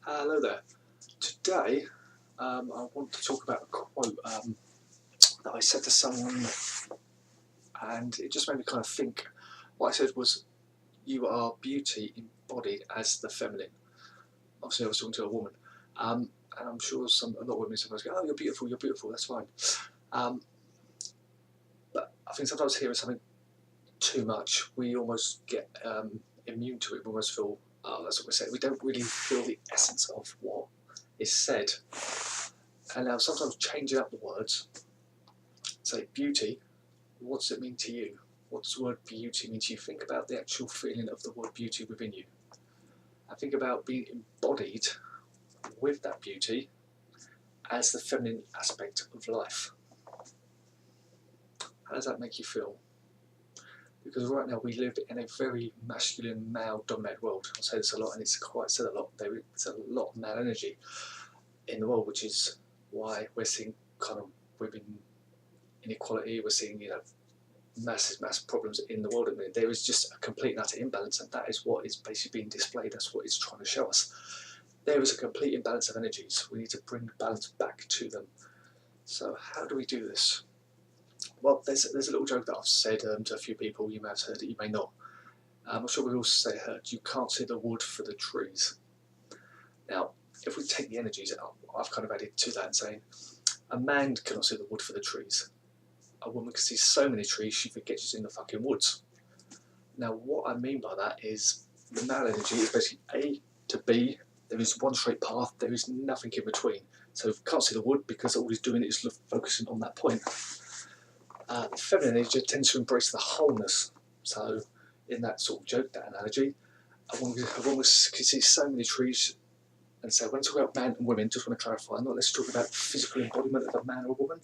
Hello there. Today, I want to talk about a quote that I said to someone, and it just made me kind of think. What I said was, "You are beauty embodied as the feminine." Obviously, I was talking to a woman, and I'm sure a lot of women sometimes go, "Oh, you're beautiful. You're beautiful. That's fine." Um, but I think sometimes hearing something too much, we almost get immune to it. We almost feel, "Oh, that's what we're saying." We don't really feel the essence of what is said. And now sometimes changing up the words, say beauty, what does it mean to you? What does the word beauty mean to you? Think about the actual feeling of the word beauty within you. And think about being embodied with that beauty as the feminine aspect of life. How does that make you feel? Because right now we live in a very masculine, male-dominated world. I say this a lot, and it's quite said a lot. There's a lot of male energy in the world, which is why we're seeing kind of women inequality. We're seeing, massive problems in the world at the minute. There is just a complete and utter imbalance, and that is what is basically being displayed. That's what it's trying to show us. There is a complete imbalance of energies. We need to bring balance back to them. So how do we do this? Well, there's a little joke that I've said to a few people. You may have heard it, you may not. I'm sure we've also heard, you can't see the wood for the trees. Now, if we take the energies out, I've kind of added to that and saying, a man cannot see the wood for the trees. A woman can see so many trees she forgets she's in the fucking woods. Now, what I mean by that is the male energy is basically A to B. There is one straight path. There is nothing in between. So you can't see the wood because all he's doing is focusing on that point. The feminine energy tends to embrace the wholeness. So in that sort of joke, that analogy, a woman can see so many trees. And so when I talk about man and women, just want to clarify, not let's talk about the physical embodiment of a man or a woman.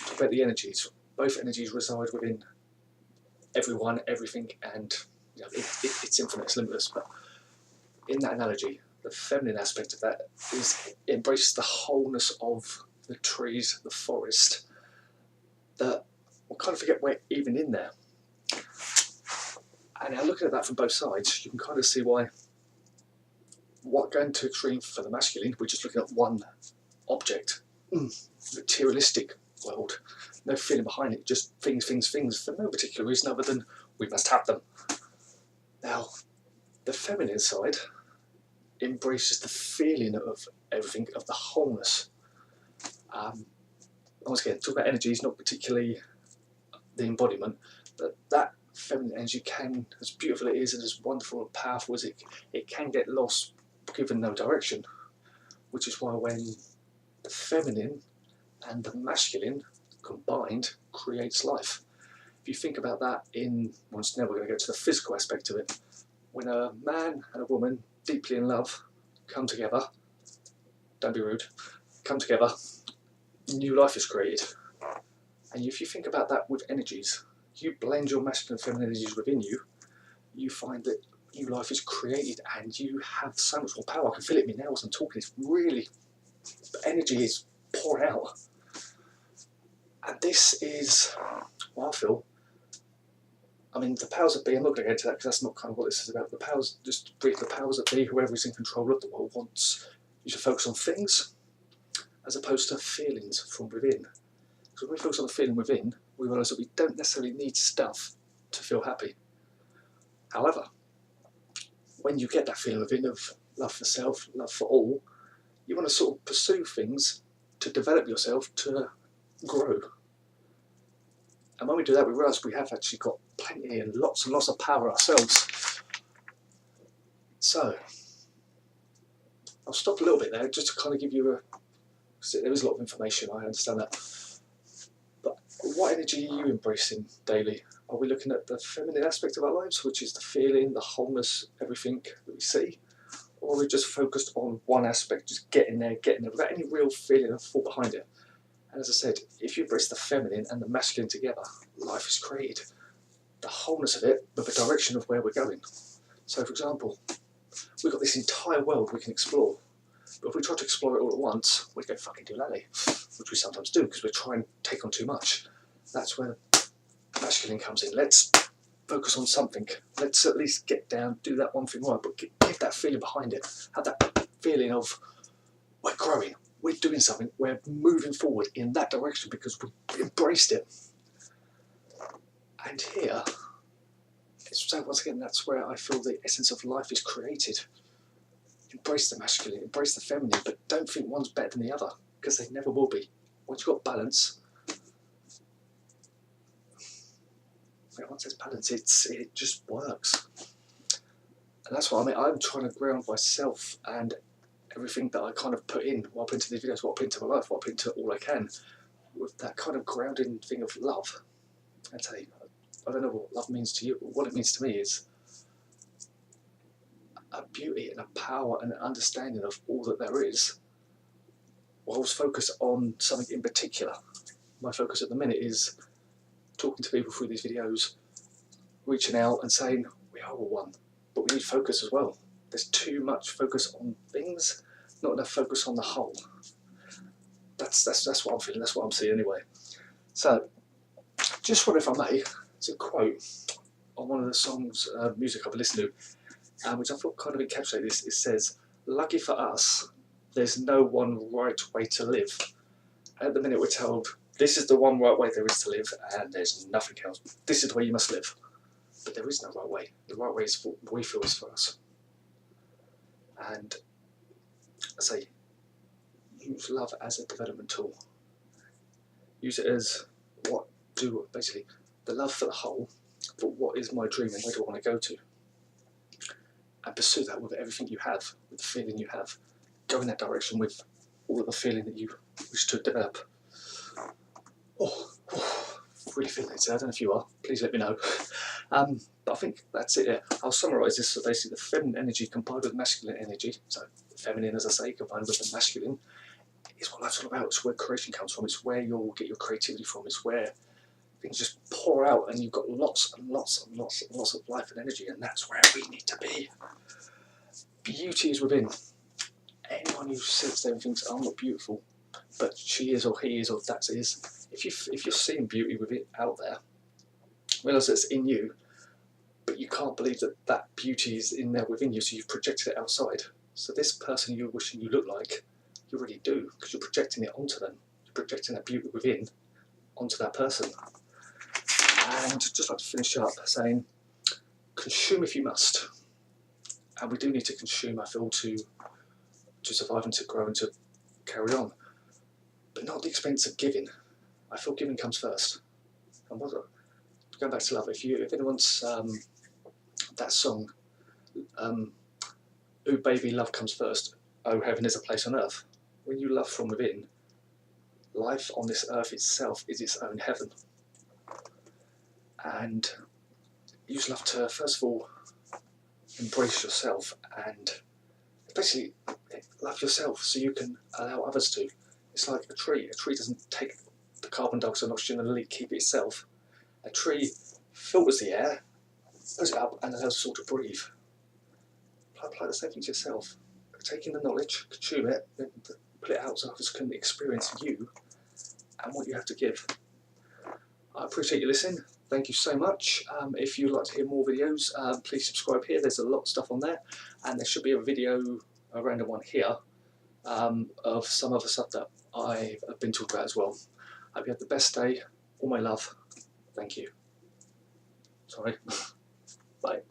Talk about the energies. Both energies reside within everyone, everything, and it's infinite, it's limitless. But in that analogy, the feminine aspect of that is it embraces the wholeness of the trees, the forest, that we'll kind of forget we're even in there. And now looking at that from both sides, you can kind of see why what going to extreme for the masculine, we're just looking at one object, materialistic world, no feeling behind it, just things for no particular reason other than we must have them. Now, the feminine side embraces the feeling of everything, of the wholeness. Once again, talk about energies, not particularly the embodiment, but that feminine energy can, as beautiful it is and as wonderful and powerful as it can get lost given no direction, which is why when the feminine and the masculine combined creates life. If you think about that once now we're going to go to the physical aspect of it. When a man and a woman deeply in love come together, don't be rude, come together, new life is created. And if you think about that with energies, you blend your masculine and feminine energies within you, you find that new life is created and you have so much more power. I can feel it in me now as I'm talking. It's really, energy is pouring out. And this is what I feel. I mean, the powers that be, I'm not going to get into that because that's not kind of what this is about. The powers, just brief, the powers that be, whoever is in control of the world, wants you to focus on things as opposed to feelings from within. Because when we focus on the feeling within, we realise that we don't necessarily need stuff to feel happy. However, when you get that feeling within of love for self, love for all, you want to sort of pursue things to develop yourself, to grow. And when we do that, we realise we have actually got plenty and lots of power ourselves. So, I'll stop a little bit there just to kind of give you because there is a lot of information, I understand that. But what energy are you embracing daily? Are we looking at the feminine aspect of our lives, which is the feeling, the wholeness, everything that we see? Or are we just focused on one aspect, just getting there, without any real feeling and thought behind it? And as I said, if you embrace the feminine and the masculine together, life is created. The wholeness of it, but the direction of where we're going. So, for example, we've got this entire world we can explore. But if we try to explore it all at once, we go fucking doolally, which we sometimes do because we're trying to take on too much. That's where the masculine comes in. Let's focus on something. Let's at least get down, do that one thing right, but give that feeling behind it. Have that feeling of we're growing, we're doing something, we're moving forward in that direction because we embraced it. And here, so once again, that's where I feel the essence of life is created. Embrace the masculine, embrace the feminine, but don't think one's better than the other, because they never will be. Once you've got balance, once there's balance, it just works. And that's what I mean. I'm trying to ground myself and everything that I kind of put in, what I put into these videos, what I put into my life, what I put into all I can, with that kind of grounding thing of love. I tell you, I don't know what love means to you, but what it means to me is a beauty and a power and an understanding of all that there is, whilst focused on something in particular. My focus at the minute is talking to people through these videos, reaching out and saying we are all one, but we need focus as well. There's too much focus on things, not enough focus on the whole. That's what I'm feeling, that's what I'm seeing anyway. So, just what if I may, it's a quote on one of the songs, music I've listened to, which I thought kind of encapsulates this. It says, "Lucky for us, there's no one right way to live." At the minute we're told, this is the one right way there is to live, and there's nothing else. This is the way you must live. But there is no right way. The right way is what we feel is for us. And I say, use love as a development tool. Use it as basically, the love for the whole, for what is my dream and where do I want to go to. And pursue that with everything you have, with the feeling you have. Go in that direction with all of the feeling that you wish to develop. Really feeling it. I don't know if you are. Please let me know. But I think that's it. I'll summarise this. So basically, the feminine energy combined with masculine energy. So the feminine, as I say, combined with the masculine, is what life's all about. It's where creation comes from. It's where you'll get your creativity from. It's where things just pour out, and you've got lots and lots and lots and lots of life and energy, and that's where we need to be. Beauty is within. Anyone who sits there and thinks, "I'm not beautiful," but she is, or he is, or that is. If you're seeing beauty with it out there, realise that it's in you, but you can't believe that that beauty is in there within you, so you've projected it outside. So this person you're wishing you look like, you really do, because you're projecting it onto them. You're projecting that beauty within onto that person. And just like to finish up saying, consume if you must. And we do need to consume, I feel, to survive and to grow and to carry on. But not at the expense of giving. I feel giving comes first. And going back to love, if anyone's that song, "Ooh baby, love comes first, oh heaven is a place on earth." When you love from within, life on this earth itself is its own heaven. And use love to, first of all, embrace yourself and basically love yourself so you can allow others to. It's like a tree. A tree doesn't take the carbon dioxide and oxygen and keep it itself. A tree filters the air, puts it up, and allows us all to breathe. Apply the same thing to yourself. Taking the knowledge, consume it, then put it out so others can experience you and what you have to give. I appreciate you listening. Thank you so much. If you'd like to hear more videos, please subscribe here. There's a lot of stuff on there, and there should be a video, a random one here, of some other stuff that I've been talking about as well. I hope you have the best day. All my love. Thank you. Sorry. Bye.